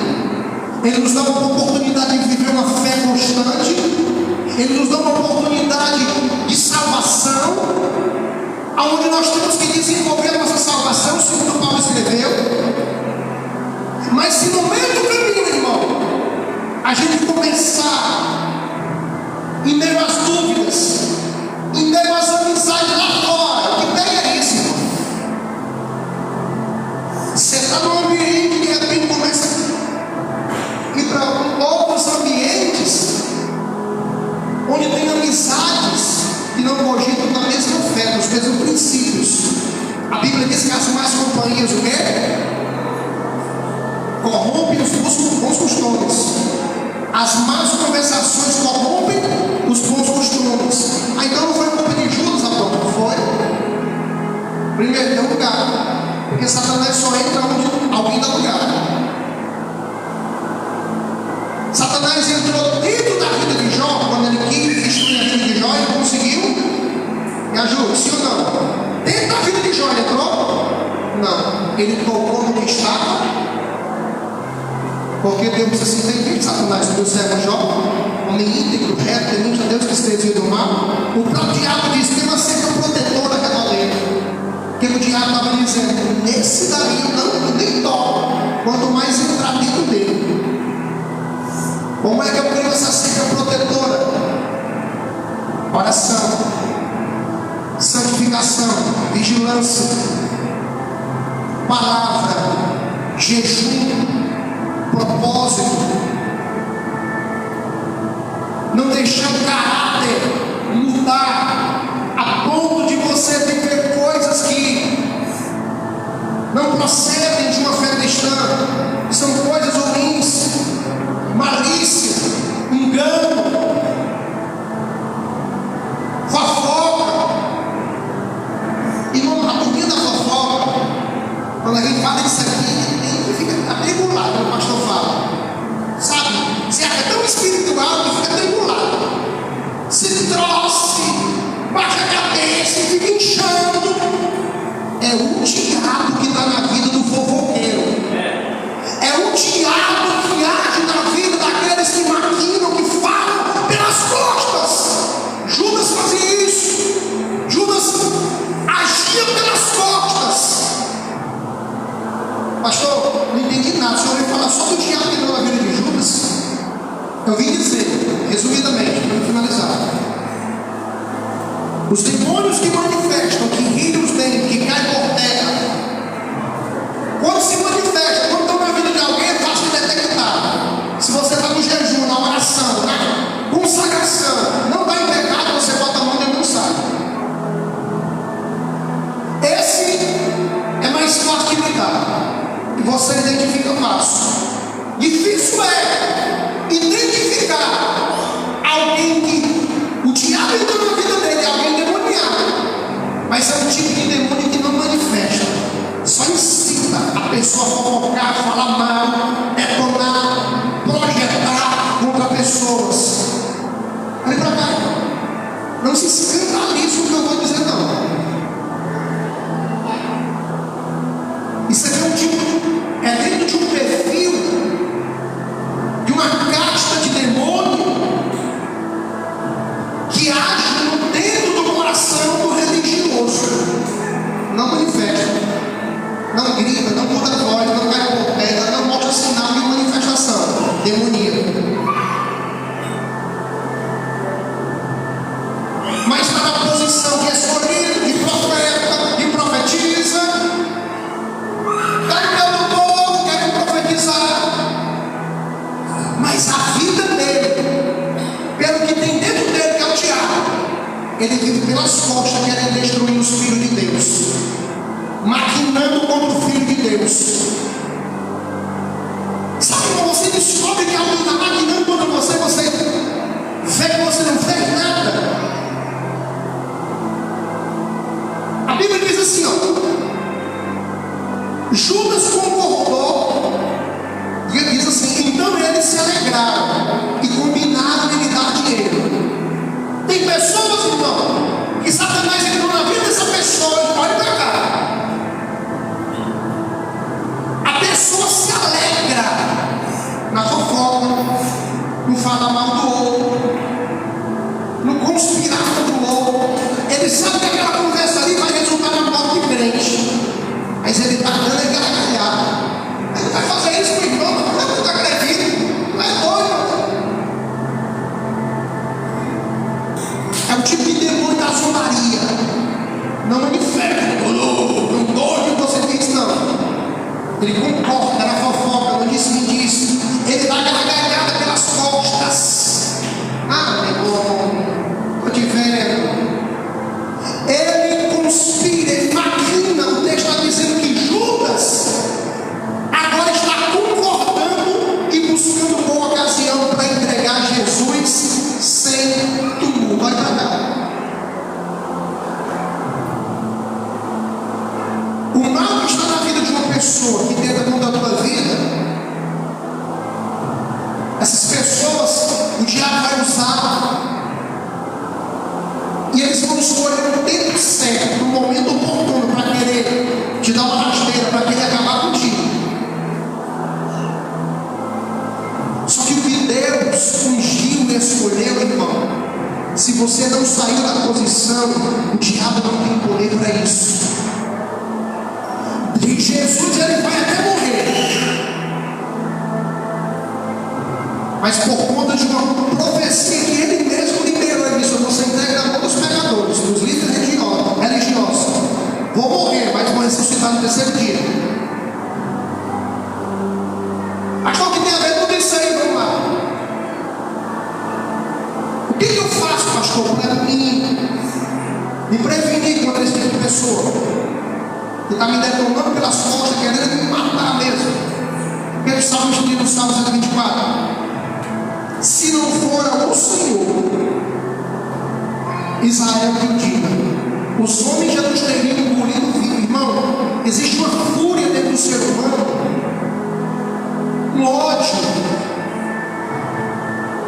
ele nos dá uma oportunidade de viver uma fé constante, ele nos dá uma oportunidade de salvação, onde nós temos que desenvolver a nossa salvação, segundo Paulo escreveu. Mas se no meio do caminho, irmão, a gente começar, em meio às dúvidas, em meio às amizades lá fora, o que pega isso, irmão? Você está num ambiente e de repente começa a ir para outros ambientes onde tem amizades que não cogitam na mesma fé, nos mesmos princípios. A Bíblia diz que as más companhias, o quê? Corrompem os bons costumes. As más conversações corrompem os bons costumes. Então não foi culpa de Judas, não foi? Primeiro, lugar. Porque Satanás só entra onde alguém dá lugar. Satanás entrou dentro da vida de Jó, quando ele quis destruir a vida de Jó, ele conseguiu. Me ajuda, sim ou não? Dentro da vida de Jó ele entrou? Não. Ele tocou no que estava Porque Deus assim tem feito Satanás do servo Jó, homem íntegro, reto, temente a Deus que esteja do mal. O próprio diabo diz: tem uma cerca protetora ao redor dele. Porque o diabo estava dizendo: nesse daí eu não nem toco, quanto mais entrar dentro dele. Como é que eu crio essa cerca protetora? Oração, santificação, vigilância, palavra, jejum, propósito. Não deixar o caráter mudar a ponto de você viver coisas que não procedem de uma fé cristã, são coisas ruins, malícia, engano, fofoca. E a turminha da fofoca, quando a gente fala isso aqui, a gente fica atribulado, como o pastor fala. Sabe? Se é tão espiritual que fica atribulado. Se trouxe, baixa a cabeça e fica inchando. É o diabo que está na vida do fofoqueiro. É o diabo que age na vida daqueles que maquinam, que falam pelas costas. Judas fazia isso. Judas agia pelas costas. Pastor, não entendi nada. O senhor vai falar só do diabo que entrou na vida de Judas? Eu vim dizer, resumidamente, para finalizar: os demônios que manifestam, que riem os dentes, que caem por terra, quando se manifestam, quando estão na vida de alguém, é fácil de detectar. Se você está no jejum, na oração, na consagração, não está em pecado, você bota a mão e não sai. Esse é mais fácil de lidar, e você identifica fácil. Difícil é identificar alguém que o diabo entrou na vida dele, alguém demoniado, mas é um tipo de demônio que não manifesta, só incita a pessoa a fofocar, falar mal, detonar, projetar contra pessoas. Olha para cá, não se escandalize com o que eu vou dizer, não. Isso aqui é um tipo, é dentro de um perfil, de uma casta de demônio que age dentro do coração do religioso. Não manifesta, não grita, não muda a voz, não cai por terra, não mostra sinal de manifestação demoníaca. Mas está na posição de escolhido, de profeta, de profetiza. Mas a vida dele, pelo que tem dentro dele, que é o diabo, ele vive pelas costas, querendo destruir os filhos de Deus, maquinando contra o filho de Deus. Sabe quando você descobre que alguém está maquinando contra você, você vê que você não fez nada? A Bíblia diz assim, ó: Judas concordou. E ele diz assim: então eles se alegraram e combinaram em lhe dar dinheiro. Tem pessoas, irmão, que Satanás entrou na vida dessa pessoa, olha para cá. A pessoa se alegra na fofoca, no falar mal do outro, no conspirar contra o outro. Ele sabe que aquela conversa ali vai resultar na morte de crente, mas ele está dando gargalhada. Ele vai fazer isso com o irmão, não está acreditando, não é doido. É o tipo de demônio da zombaria. Não manifesta, não doido que você diz, não. Ele concorda na fofoca, não disse, me disse. Ele dá gargalhada pelas costas. Ah, meu irmão, estou te vendo. Ele conspira, ele maquina. O texto está dizendo que Judas agora está concordando e buscando boa ocasião para entregar Jesus sem tumulto. Olha para cá. O mal que está na vida de uma pessoa que tenta mudar a tua vida, essas pessoas, o diabo vai usar, e eles vão escolher o tempo certo, no momento oportuno, para querer te dar uma rasteira, para querer acabar contigo. Deus ungiu e escolheu, irmão, se você não saiu da posição, o diabo não tem poder para isso. E Jesus, ele vai até morrer, mas por conta de uma profecia que ele mesmo liberou, ele disse: eu vou ser entregue na mão dos pecadores, dos líderes religiosos. Vou morrer, mas vou ressuscitar no terceiro dia. Mas qual que tem a ver tudo isso aí? Vamos lá. O que eu faço, pastor, para me prevenir contra esse tipo de pessoa que está me detonando pelas costas, querendo me matar mesmo? Porque o Salmo diz no Salmo 124: se não for o Senhor, Israel que o diga, os homens já nos teriam engolido vivo. Irmão, existe uma fúria dentro do ser humano, um ódio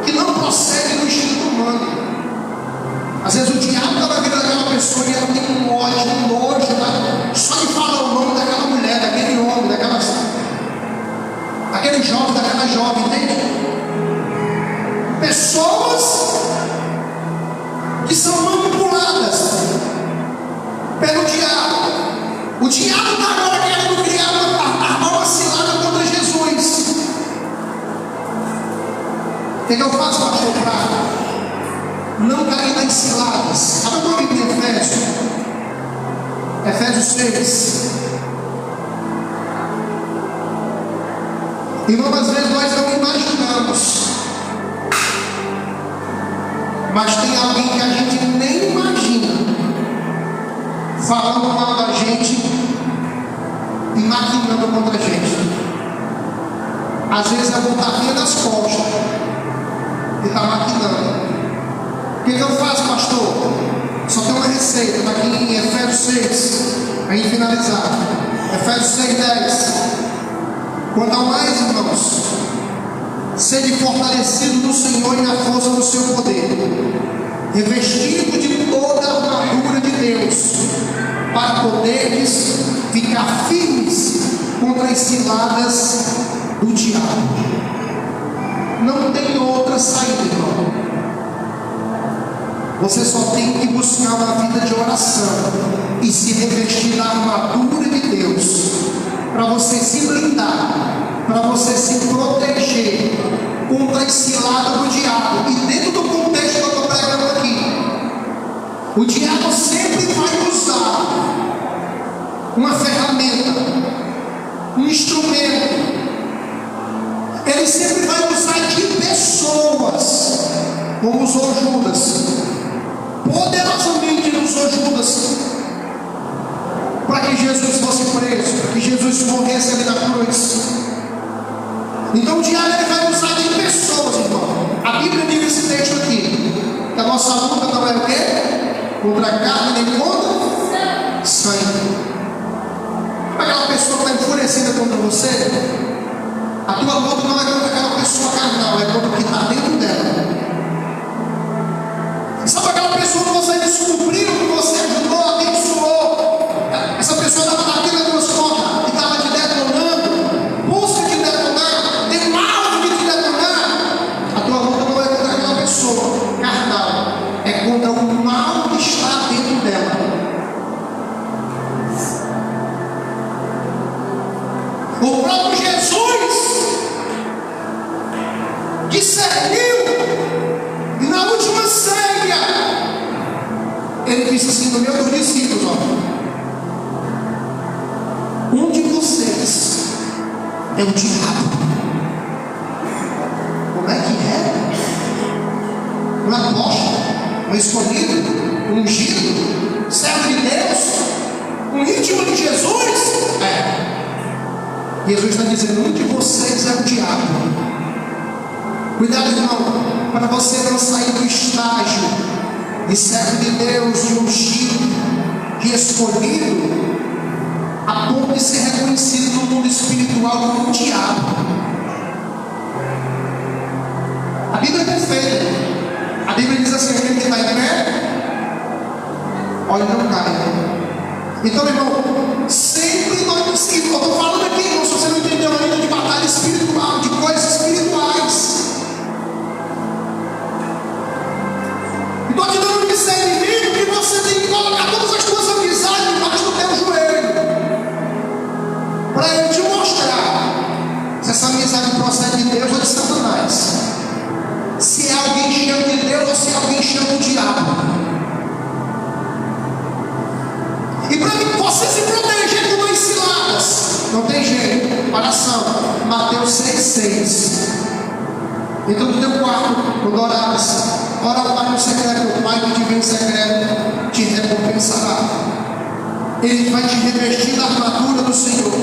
que não procede do instinto humano. Às vezes o diabo está na vida daquela pessoa e ela tem um ódio, um nojo, tá? Só de falar o nome daquela mulher, daquele homem, daquele jovem, daquela jovem, entende? Pessoas que são manipuladas pelo diabo. O diabo está agora querendo criar uma cilada contra Jesus. O que eu faço, pastor, para não cair nas ciladas? Abre o nome de Efésios 6. Irmão, às vezes nós não imaginamos, mas tem alguém que a gente nem imagina falando mal da gente e maquinando contra a gente. Às vezes é um tapinha nas costas e está maquinando. O que eu faço, pastor? Só tem uma receita, está aqui em Efésios 6, para finalizar. Efésios 6:10. Quanto ao mais, irmãos, sede fortalecido no Senhor e na força do seu poder, revestido de toda a armadura de Deus, para poderes ficar firmes contra as ciladas do diabo. Não tem outra saída, irmão. Você só tem que buscar uma vida de oração e se revestir da armadura de Deus, para você se blindar, para você se proteger contra as ciladas do diabo. E dentro do contexto que eu estou pregando aqui, o diabo sempre vai usar uma ferramenta, um instrumento. Ele sempre vai usar de pessoas, como usou Judas. Poderosamente ele usou Judas para que Jesus fosse preso, para que Jesus morresse ali na cruz. Então o diabo ele vai usar de pessoas, irmão. A Bíblia diz esse texto aqui, que a nossa luta não é o quê? Contra a carne nem contra sangue. Aquela pessoa que está enfurecida contra você, a tua luta não é contra aquela pessoa carnal, é contra o que está dentro dela. Sabe aquela pessoa que você descobriu, que você ajudou, abençoou? Essa pessoa estava batendo nas tuas costas e estava te detonando. Busca te detonar, tem mal de te detonar. A tua luta não é contra aquela pessoa carnal, é contra o mal que está dentro dela. O próprio Jesus discerniu, e na última ceia ele disse assim no meio dos discípulos: um de vocês é o diabo. Como é que é? Um apóstolo, um escolhido, um ungido, servo de Deus, um íntimo de Jesus? Jesus está dizendo: um de vocês é o diabo. Cuidado, irmão, para você não sair do estágio de servo de Deus, de ungido, de escolhido, a ponto de ser reconhecido no mundo espiritual como um diabo. A Bíblia é perfeita. A Bíblia diz assim: aquele que está em pé, olha, não cai. Então, irmão, sempre nós, eu estou falando aqui, irmão, se você não entendeu ainda, de batalha espiritual, de coisas espirituais. 6. Então no teu quarto, quando orares, ora ao Pai no secreto, o Pai que te vê em secreto te recompensará. Ele vai te revestir da armadura do Senhor.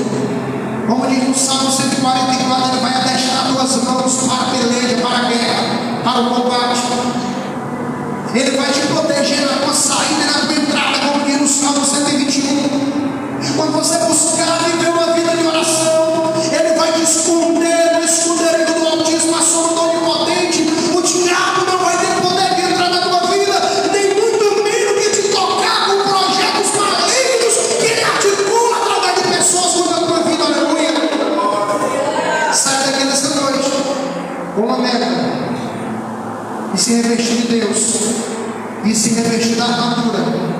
Como diz no Salmo 144, Ele vai adestrar tuas mãos para a peleja, para a guerra, para o combate. Ele vai te proteger na tua saída e na tua entrada, como diz no Salmo 121. Quando você buscar viver uma vida de oração, Ele vai te esconder no esconderijo do Altíssimo, a sombra do Onipotente. O diabo não vai ter poder de entrar na tua vida, nem muito menos de te tocar com projetos malignos que Ele articula através de pessoas contra a tua vida. Aleluia. Sai daqui nessa noite com uma meta: e se revestir de Deus, e se revestir da armadura.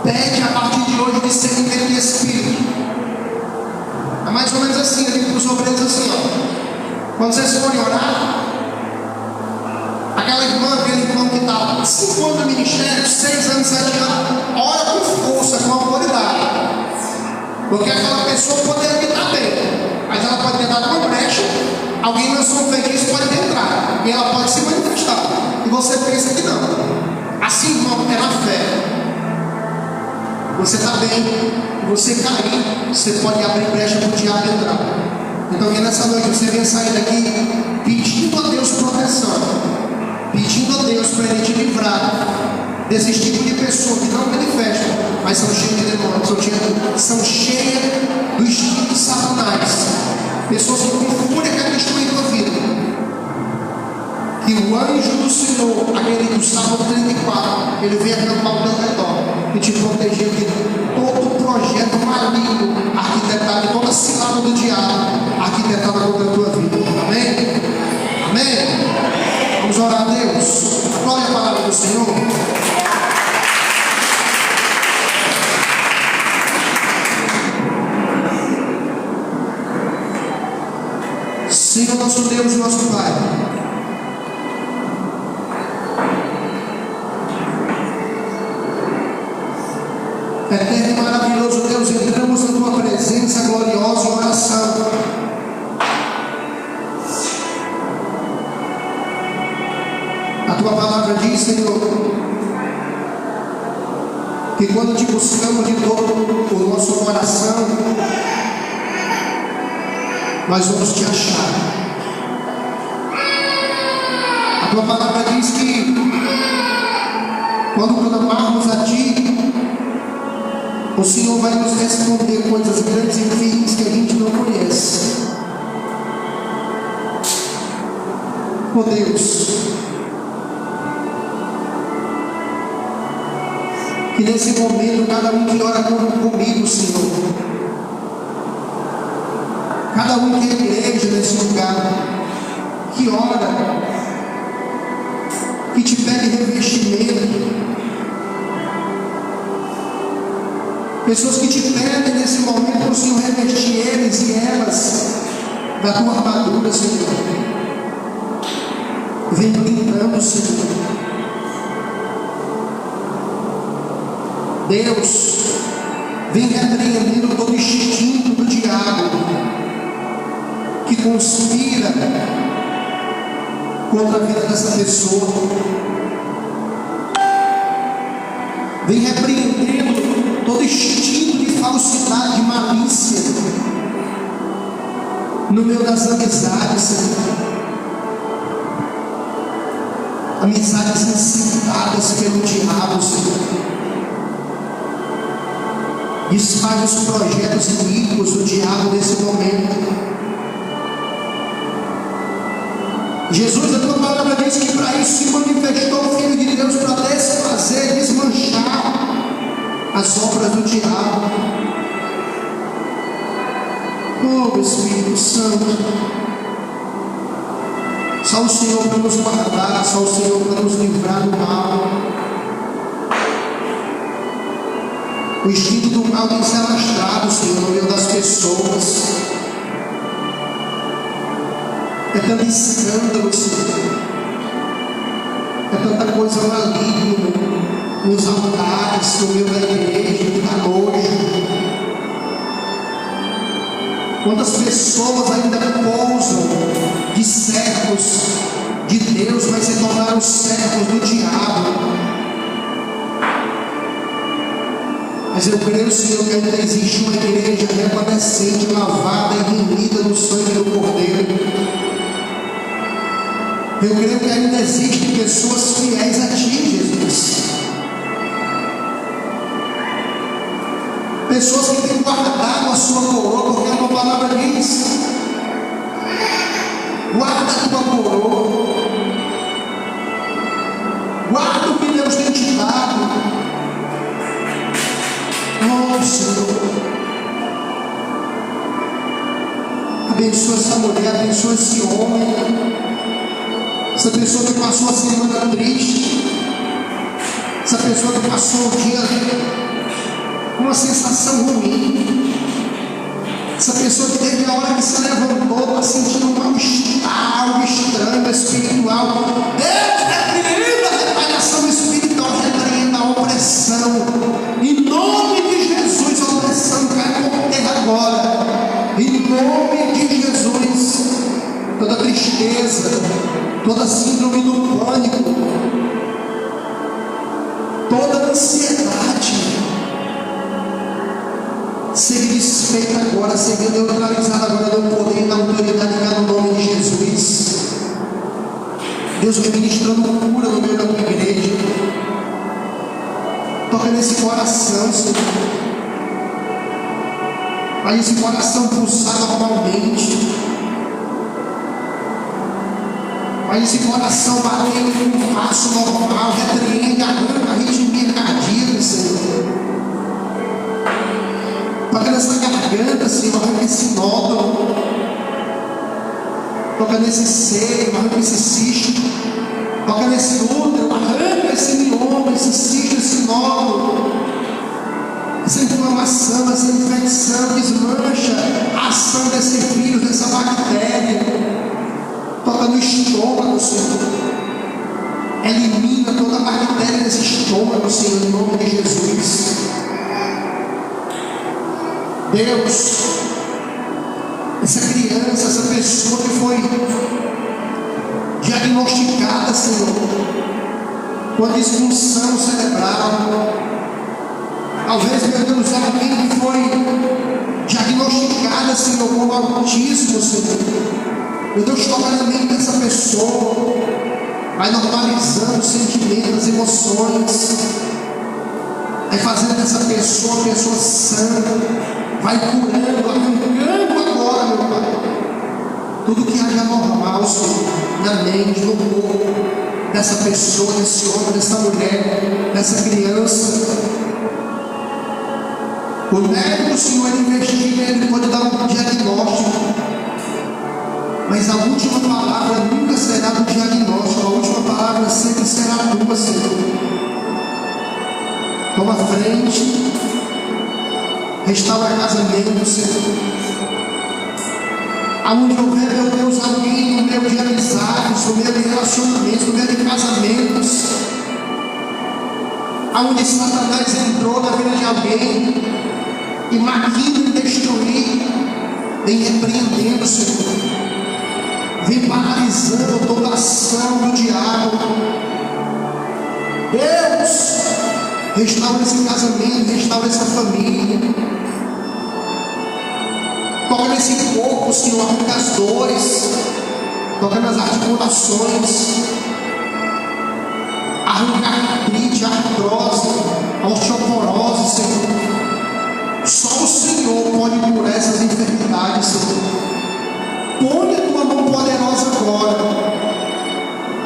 Pede a partir de hoje discernimento de espírito. É mais ou menos assim, eu digo para os obreiros assim, ó. Quando vocês forem orar, aquele irmão que está 5 anos no ministério, 6 anos, 7 anos, ora com força, com autoridade. Porque aquela pessoa poderia estar bem, mas ela pode ter dado uma brecha, alguém lançou um feitiço, pode entrar, e ela pode se manifestar. E você pensa que não. Assim, irmão, é na fé. Você está bem, você cair, você pode abrir brecha para o diabo entrar. Então que nessa noite você venha sair daqui pedindo a Deus proteção, pedindo a Deus para Ele te livrar desse tipo de pessoa que não manifestam, mas são cheias de demônios, são cheias do espírito de Satanás. Pessoas que com fúria querem destruir a tua vida. Que o anjo do Senhor, aquele do Salmo 34, ele vem acampar ao teu redor e te proteger de todo projeto maligno arquitetado, toda cilada do diabo arquitetada contra a tua vida. Amém? Amém? Vamos orar a Deus. Glória à palavra do Senhor. Senhor nosso Deus e nosso Pai, eterno e maravilhoso Deus, entramos na tua presença gloriosa em oração. A tua palavra diz, Senhor, que quando te buscamos de todo o nosso coração, nós vamos te achar. A tua palavra diz que quando clamarmos a ti, o Senhor vai nos responder coisas grandes e firmes que a gente não conhece. Oh Deus, que nesse momento cada um que ora comigo, Senhor, cada um que é igreja nesse lugar, que ora, que te pede revestimento, pessoas que te pedem nesse momento para o Senhor revestir eles e elas da tua armadura, Senhor. Vem blindando, Senhor. Deus, vem repreendendo todo instinto do diabo que conspira contra a vida dessa pessoa. Vem repreendendo todo instinto de falsidade, de malícia no meio das amizades, Senhor. Amizades incitadas pelo diabo, Senhor. Desfaz os projetos iníquos do diabo nesse momento. Jesus, a tua palavra diz que para isso se manifestou o Filho de Deus, para desfazer, desmanchar as obras do diabo. Oh Espírito Santo, só o Senhor para nos guardar, só o Senhor para nos livrar do mal. O espírito do mal tem se alastrado, Senhor, no meio das pessoas. É tanto escândalo, Senhor. É tanta coisa maligna nos altares, no meio da igreja, que dá nojo. Quantas pessoas ainda pousam de servos de Deus, mas se tornaram servos do diabo. Mas eu creio, Senhor, que ainda existe uma igreja remanescente, lavada e remida no sangue do Cordeiro. Eu creio que ainda existem pessoas fiéis a Ti, Jesus. Pessoas que têm guardado a sua coroa, porque a tua palavra diz: guarda a tua coroa, guarda o que Deus tem te dado. Oh, Senhor, abençoa essa mulher, abençoa esse homem, essa pessoa que passou a semana triste, essa pessoa que passou o dia com uma sensação ruim, essa pessoa que desde a hora que se levantou está sentindo um mal-estar, algo estranho, espiritual. Deus, repreenda a retaliação espiritual, repreenda a opressão, em nome de Jesus. A opressão cai por terra agora, em nome de Jesus. Toda tristeza, toda síndrome do pânico, toda ansiedade seja desfeita agora, seja neutralizada agora no poder e na autoridade no nome de Jesus. Deus vem ministrando cura no meio da tua igreja. Toca nesse coração, Senhor. Faz esse coração pulsar normalmente. Faz esse coração bater em um passo normal. Repreende, arranca a arritmia cardíaca, Senhor. Toca nessa garganta, Senhor, arranca esse nódulo. Toca nesse seio, arranca esse cisto. Toca nesse útero, arranca esse mioma, esse cisto, esse nódulo. Essa inflamação, essa infecção, desmancha a ação desse vírus, dessa bactéria. Toca no estômago, Senhor. Elimina toda a bactéria desse estômago, Senhor, em nome de Jesus. Deus, essa criança, essa pessoa que foi diagnosticada, Senhor, com a disfunção cerebral, talvez, meu Deus, alguém que foi diagnosticada, Senhor, com autismo, Senhor, meu Deus, toca na mente dessa pessoa, vai normalizando os sentimentos, as emoções, vai fazendo dessa pessoa uma pessoa sã, vai curando, arrancando agora, meu Pai, tudo que haja normal, Senhor, na mente, no corpo dessa pessoa, desse homem, dessa mulher, dessa criança. O médico, Senhor, ele investiga, ele pode dar um diagnóstico, mas a última palavra nunca será do diagnóstico, a última palavra sempre será tua, Senhor. Toma frente, restaura casamento, Senhor. Aonde houver, meu Deus, alguém no meio de amizades, no meio de relacionamentos, no meio de casamentos, aonde Satanás entrou na vida de alguém e maquina em destruir, vem repreendendo, Senhor, vem paralisando toda a ação do diabo. Deus, restaura esse casamento, restaura essa família. Toca nesse corpo, Senhor, arranca as dores, toca nas articulações, arranca a artrite, a artrose, a osteoporose, Senhor. Só o Senhor pode curar essas enfermidades, Senhor. Põe a tua mão poderosa agora.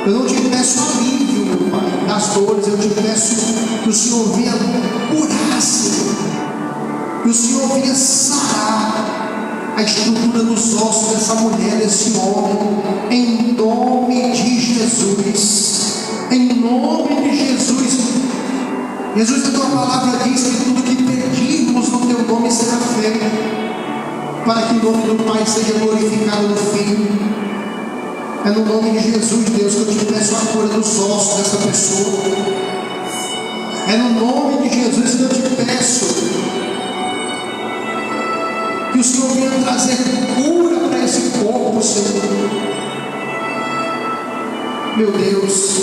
Eu não te peço alívio, meu Pai, das dores, eu te peço que o Senhor venha curar, Senhor, que o Senhor venha sarar a estrutura dos ossos dessa mulher, desse homem, em nome de Jesus, em nome de Jesus. Jesus, a tua palavra diz que tudo que pedirmos no teu nome será feito, para que o nome do Pai seja glorificado no Filho. É no nome de Jesus, Deus, que eu te peço a cura dos ossos dessa pessoa. É no nome de Jesus que eu te peço que o o Senhor venha trazer cura para esse corpo, Senhor. Meu Deus,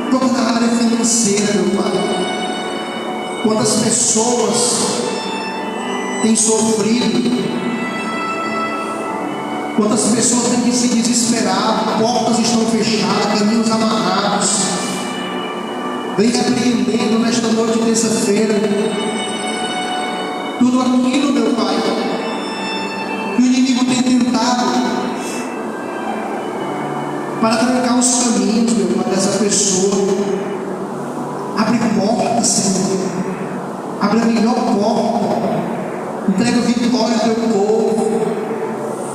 toda a área financeira, meu Pai, quantas pessoas têm sofrido, quantas pessoas têm que se desesperar, portas estão fechadas, caminhos amarrados. Vem repreendendo nesta noite de terça-feira tudo aquilo, meu Pai, que o inimigo tem tentado para trancar os caminhos, meu Pai, dessa pessoa. Abre porta, Senhor. Abre a melhor porta. Entrega vitória ao teu povo.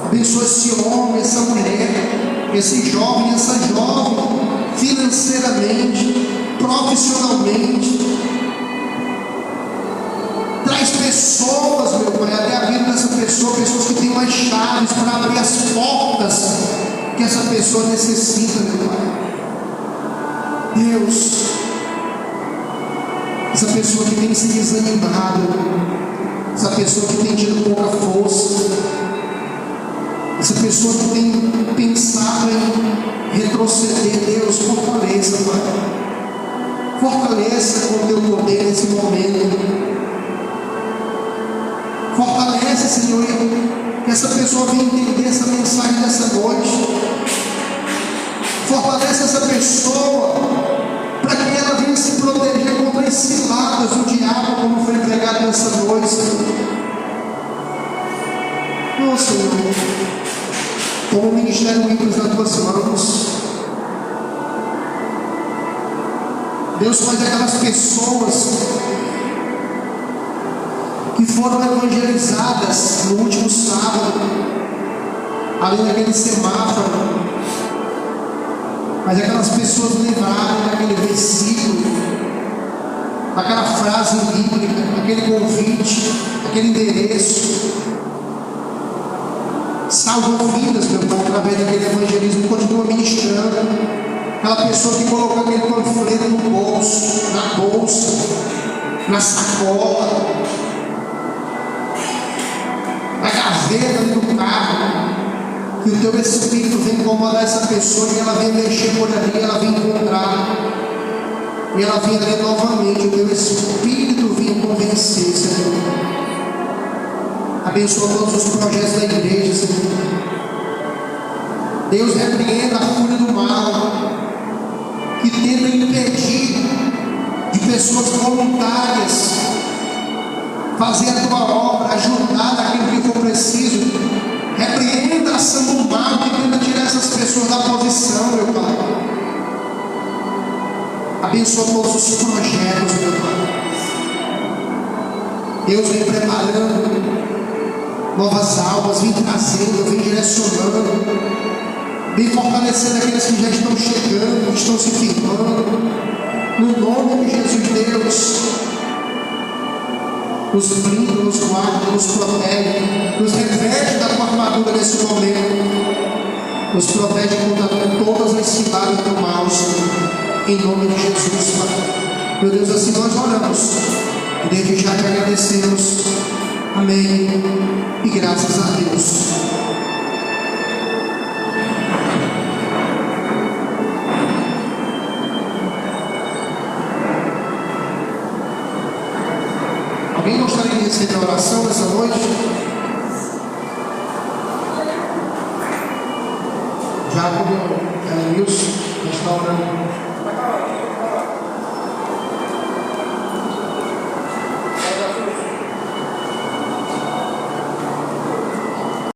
Abençoa esse homem, essa mulher, esse jovem, essa jovem, financeiramente, profissionalmente. Traz pessoas, meu Pai, até a vida dessa pessoa, pessoas que têm mais chaves para abrir as portas que essa pessoa necessita, meu Pai. Deus, essa pessoa que tem se desanimado, essa pessoa que tem tido pouca força, essa pessoa que tem pensado em retroceder, Deus, fortaleça, Pai. Fortaleça com o teu poder nesse momento. Fortalece, Senhor, que essa pessoa venha entender essa mensagem dessa noite. Fortalece essa pessoa para que ela venha se proteger contra as ciladas do diabo, como foi pregado nessa noite, Senhor. Oh, Senhor, toma o ministério ímpio nas tuas mãos. Deus, faz aquelas pessoas que foram evangelizadas no último sábado, além daquele semáforo, mas aquelas pessoas lembraram daquele versículo, daquela frase bíblica, daquele convite, daquele endereço. Salva vidas, meu Pai, através daquele evangelismo. Continua ministrando. Aquela pessoa que colocou aquele panfleto no bolso, na bolsa, na sacola, na gaveta do carro, que o teu Espírito vem incomodar essa pessoa e ela vem mexer por ali, ela vem encontrar, e ela vem ler novamente. O teu Espírito vem convencer, Senhor. Abençoa todos os projetos da igreja, Senhor. Deus, repreenda a fúria do mal que tenta impedir de pessoas voluntárias fazer a tua obra, ajudar naquilo que for preciso. Repreenda a ação do mal que tenta tirar essas pessoas da posição, meu Pai. Abençoa todos os projetos, meu Pai. Deus vem preparando novas almas, vem trazendo, vem direcionando, vem fortalecendo aqueles que já estão chegando, que estão se firmando. No nome de Jesus, Deus, nos blinda, nos guarda, nos protege, nos reveste da tua armadura nesse momento, nos protege contra todas as ciladas do mal, Senhor, em nome de Jesus, Pai. Meu Deus, assim nós oramos e desde já te agradecemos. Amém e graças a Deus. Alguém gostaria de receber a oração nessa noite? Já como Nilson está orando.